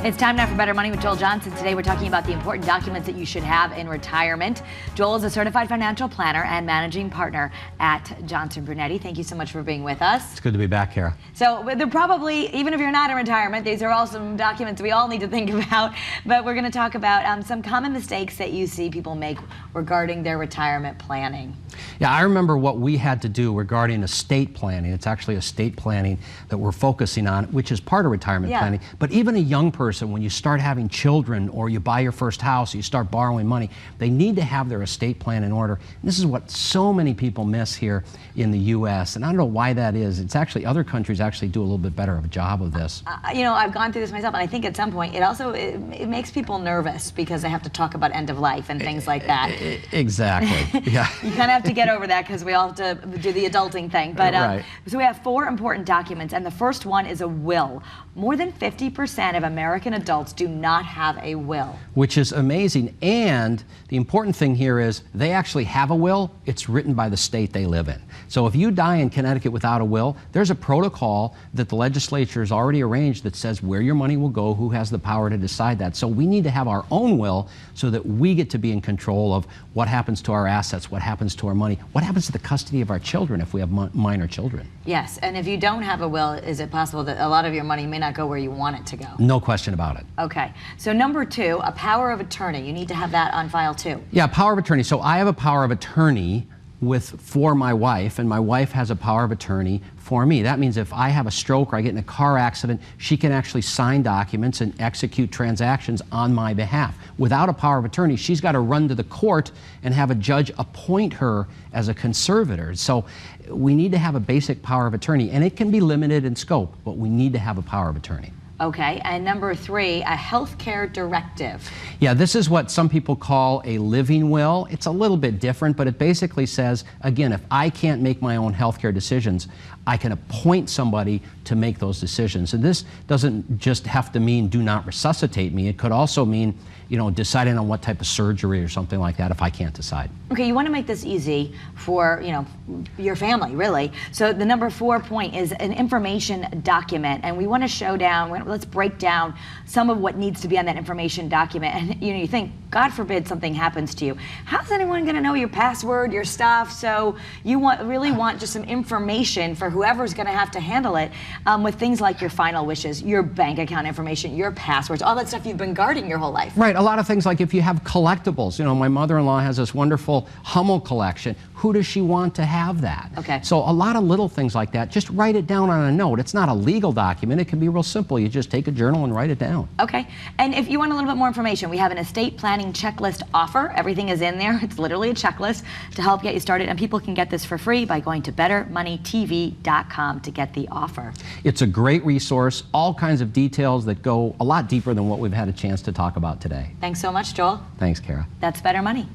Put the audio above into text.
It's time now for Better Money with Joel Johnson. Today we're talking about the important documents that you should have in retirement. Joel is a certified financial planner and managing partner at Johnson Brunetti. Thank you so much for being with us. It's good to be back, Kara. So they're probably, even if you're not in retirement, these are all some documents we all need to think about. But we're going to talk about some common mistakes that you see people make regarding their retirement planning. Yeah, I remember what we had to do regarding estate planning. It's actually estate planning that we're focusing on, which is part of retirement planning. But even a young person, when you start having children or you buy your first house, you start borrowing money, they need to have their estate plan in order. And this is what so many people miss here in the U.S. And I don't know why that is. It's actually, other countries actually do a little bit better of a job of this. You know, I've gone through this myself, and I think at some point it makes people nervous because they have to talk about end of life and things like that. Exactly. Yeah. You kind of have to get over that because we all have to do the adulting thing. But right. So we have 4 important documents, and the first one is a will. More than 50% of American adults do not have a will. Which is amazing. And the important thing here is they actually have a will. It's written by the state they live in. So if you die in Connecticut without a will, there's a protocol that the legislature has already arranged that says where your money will go, who has the power to decide that. So we need to have our own will so that we get to be in control of what happens to our assets, what happens to our money, what happens to the custody of our children if we have minor children. Yes, and if you don't have a will, is it possible that a lot of your money may not go where you want it to go? No question about it. Okay, so number 2, a power of attorney. You need to have that on file too. Yeah, power of attorney. So I have a power of attorney for my wife, and my wife has a power of attorney for me. That means if I have a stroke or I get in a car accident, she can actually sign documents and execute transactions on my behalf. Without a power of attorney, she's got to run to the court and have a judge appoint her as a conservator. So we need to have a basic power of attorney, and it can be limited in scope, but we need to have a power of attorney. Okay, and number 3, a healthcare directive. Yeah, this is what some people call a living will. It's a little bit different, but it basically says, again, if I can't make my own healthcare decisions, I can appoint somebody to make those decisions. And this doesn't just have to mean do not resuscitate me. It could also mean, you know, deciding on what type of surgery or something like that if I can't decide. Okay, you want to make this easy for, you know, your family, really. So the number 4 point is an information document, and we want to show down, let's break down some of what needs to be on that information document. And you know, you think, God forbid something happens to you. How's anyone going to know your password, your stuff? So you really want just some information for whoever's going to have to handle it, with things like your final wishes, your bank account information, your passwords, all that stuff you've been guarding your whole life. Right, a lot of things like if you have collectibles. You know, my mother-in-law has this wonderful Hummel collection. Who does she want to have that? Okay. So a lot of little things like that, just write it down on a note. It's not a legal document. It can be real simple. You just take a journal and write it down. Okay, and if you want a little bit more information, we have an estate planning checklist offer. Everything is in there. It's literally a checklist to help get you started, and people can get this for free by going to bettermoneytv.com to get the offer. It's a great resource, all kinds of details that go a lot deeper than what we've had a chance to talk about today. Thanks so much, Joel. Thanks, Kara. That's Better Money.